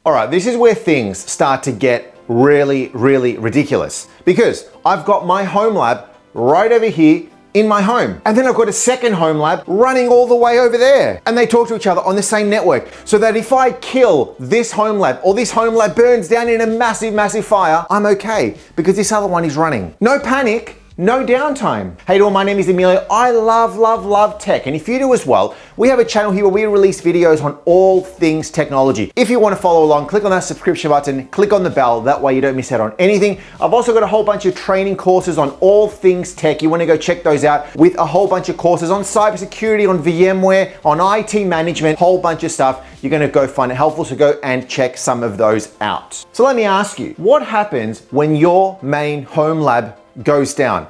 All right, this is where things start to get really ridiculous, because I've got my Homelab right over here in my home. And then I've got a second Homelab running all the way over there. And they talk to each other on the same network, so that if I kill this Homelab or this Homelab burns down in a massive fire, I'm okay because this other one is running. No panic. No downtime. Hey all, my name is Emilio. I love tech. And if you do as well, we have a channel here where we release videos on all things technology. If you want to follow along, click on that subscription button, click on the bell. That way you don't miss out on anything. I've also got a whole bunch of training courses on all things tech. You want to go check those out, with a whole bunch of courses on cybersecurity, on VMware, on IT management, whole bunch of stuff. You're going to go find it helpful, so go and check some of those out. So let me ask you, what happens when your main Homelab goes down?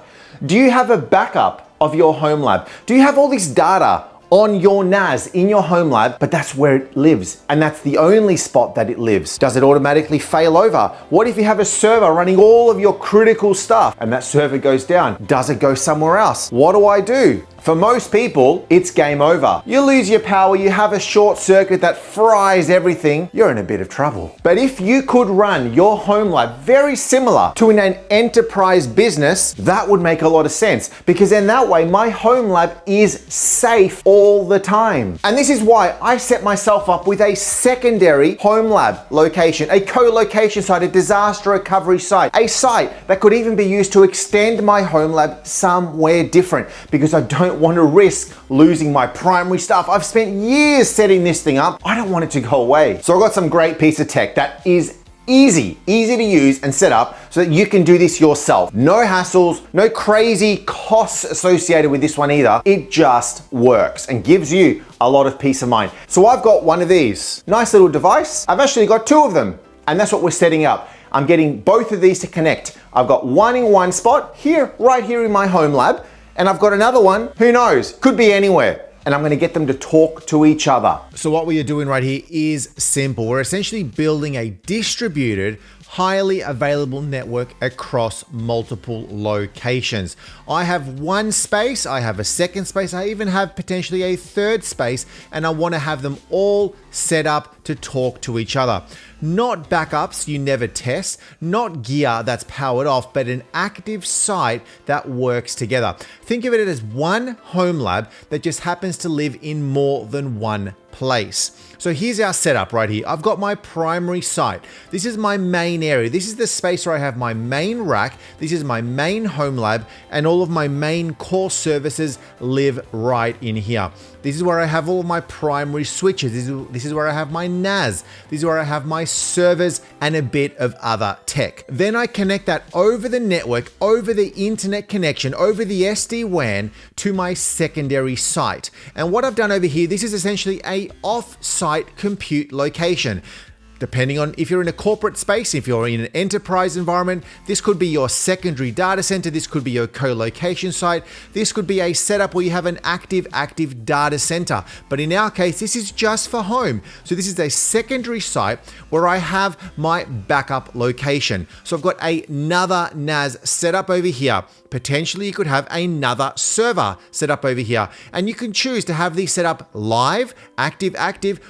Do you have a backup of your Homelab? Do you have all this data on your NAS in your Homelab, but that's where it lives, and that's the only spot that it lives? Does it automatically fail over? What if you have a server running all of your critical stuff and that server goes down? Does it go somewhere else? What do I do? For most people, it's game over. You lose your power, you have a short circuit that fries everything, you're in a bit of trouble. But if you could run your Homelab very similar to in an enterprise business, that would make a lot of sense, because in that way, my Homelab is safe all the time. And this is why I set myself up with a secondary Homelab location, a co-location site, a disaster recovery site, a site that could even be used to extend my Homelab somewhere different, because I don't want to risk losing my primary stuff. I've spent years setting this thing up. I don't want it to go away. So I've got some great piece of tech that is easy to use and set up so that you can do this yourself. No hassles, no crazy costs associated with this one either. It just works and gives you a lot of peace of mind. So I've got one of these. Nice little device. I've actually got two of them, and that's what we're setting up. I'm getting both of these to connect. I've got one in one spot here, right here in my Homelab, and I've got another one, who knows, could be anywhere. And I'm gonna get them to talk to each other. So what we are doing right here is simple. We're essentially building a distributed, highly available network across multiple locations. I have one space, I have a second space, I even have potentially a third space, and I want to have them all set up to talk to each other. Not backups you never test, not gear that's powered off, but an active site that works together. Think of it as one Homelab that just happens to live in more than one place. So here's our setup right here. I've got my primary site. This is my main area. This is the space where I have my main rack. This is my main Homelab, and all of my main core services live right in here. This is where I have all of my primary switches. This is where I have my NAS. This is where I have my servers and a bit of other tech. Then I connect that over the network, over the internet connection, over the SD-WAN to my secondary site. And what I've done over here, this is essentially a off-site compute location. Depending on if you're in a corporate space, if you're in an enterprise environment, this could be your secondary data center, this could be your co-location site, this could be a setup where you have an active data center. But in our case, this is just for home. So this is a secondary site where I have my backup location. So I've got another NAS set up over here. Potentially you could have another server set up over here, and you can choose to have these set up live, active,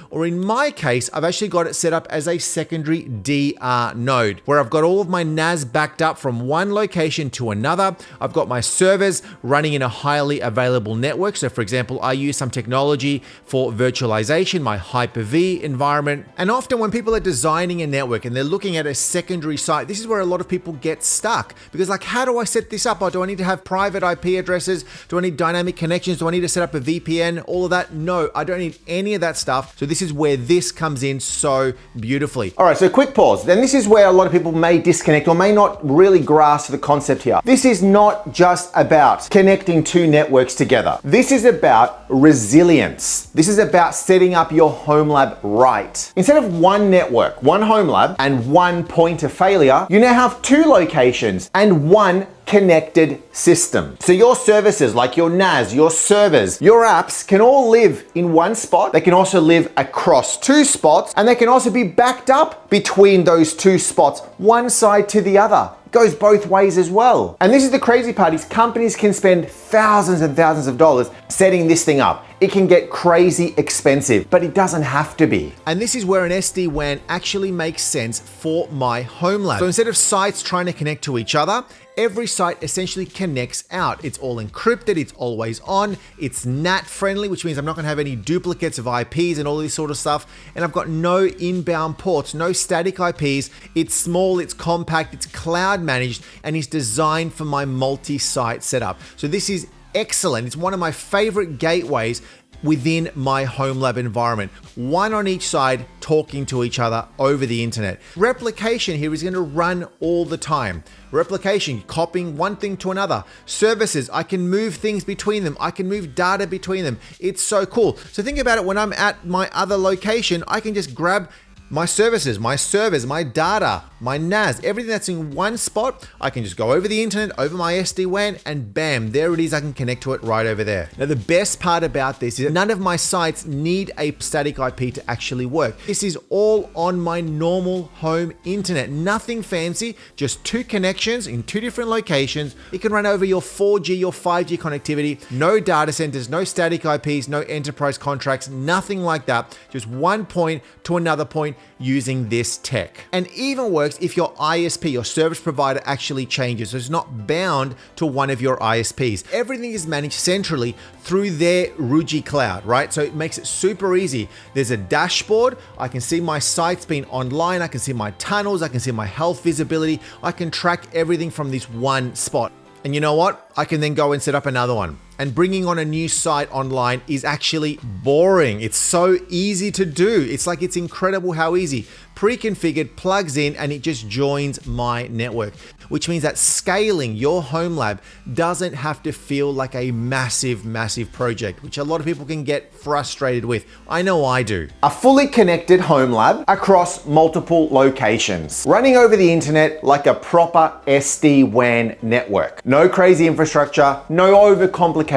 or in my case, I've actually got it set up as a secondary DR node, where I've got all of my NAS backed up from one location to another. I've got my servers running in a highly available network. So for example, I use some technology for virtualization, my Hyper-V environment. And often when people are designing a network and they're looking at a secondary site, this is where a lot of people get stuck, because like, how do I set this up? Do I need to have private IP addresses? Do I need dynamic connections? Do I need to set up a VPN? All of that? No, I don't need any of that stuff. So this is where this comes in so beautifully. All right, so quick pause. Then this is where a lot of people may disconnect or may not really grasp the concept here. This is not just about connecting two networks together. This is about resilience. This is about setting up your Homelab right. Instead of one network, one Homelab, and one point of failure, you now have two locations and one connected system. So your services like your NAS, your servers, your apps can all live in one spot. They can also live across two spots, and they can also be backed up between those two spots, one side to the other. It goes both ways as well. And this is the crazy part, is companies can spend thousands and thousands of dollars setting this thing up. it can get crazy expensive, but it doesn't have to be. And this is where an SD-WAN actually makes sense for my Homelab. So instead of sites trying to connect to each other, every site essentially connects out. It's all encrypted, it's always on, it's NAT friendly, which means I'm not gonna have any duplicates of IPs and all this sort of stuff. And I've got no inbound ports, no static IPs. It's small, it's compact, it's cloud managed, and it's designed for my multi-site setup. So this is excellent. It's one of my favorite gateways within my Homelab environment. One on each side talking to each other over the internet. Replication here is gonna run all the time. Replication, copying one thing to another. Services, I can move things between them. I can move data between them. It's so cool. So think about it, when I'm at my other location, I can just grab my services, my servers, my data, my NAS, everything that's in one spot. I can just go over the internet, over my SD-WAN, and bam, there it is. I can connect to it right over there. Now, the best part about this is that none of my sites need a static IP to actually work. This is all on my normal home internet. Nothing fancy, just two connections in two different locations. It can run over your 4G, your 5G connectivity, no data centers, no static IPs, no enterprise contracts, nothing like that. Just one point to another point using this tech. And even works if your ISP, your service provider, actually changes. So it's not bound to one of your ISPs. Everything is managed centrally through their Ruijie cloud, right? So it makes it super easy. There's a dashboard. I can see my sites being online. I can see my tunnels. I can see my health visibility. I can track everything from this one spot. And you know what? I can then go and set up another one. And bringing on a new site online is actually boring. It's so easy to do. It's like, it's incredible how easy. Pre-configured, plugs in, and it just joins my network, which means that scaling your Homelab doesn't have to feel like a massive, massive project, which a lot of people can get frustrated with. I know I do. A fully connected Homelab across multiple locations, running over the internet like a proper SD-WAN network. No crazy infrastructure, no overcomplications,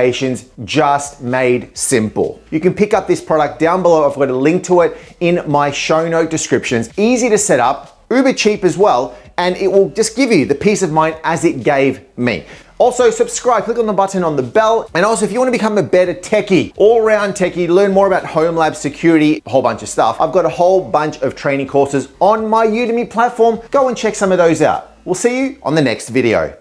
just made simple. You can pick up this product down below. I've got a link to it in my show note descriptions. Easy to set up, uber cheap as well, and it will just give you the peace of mind as it gave me. Also, subscribe, click on the button on the bell. And also, if you want to become a better techie, all-round techie, learn more about Homelab security, a whole bunch of stuff, I've got a whole bunch of training courses on my Udemy platform. Go and check some of those out. We'll see you on the next video.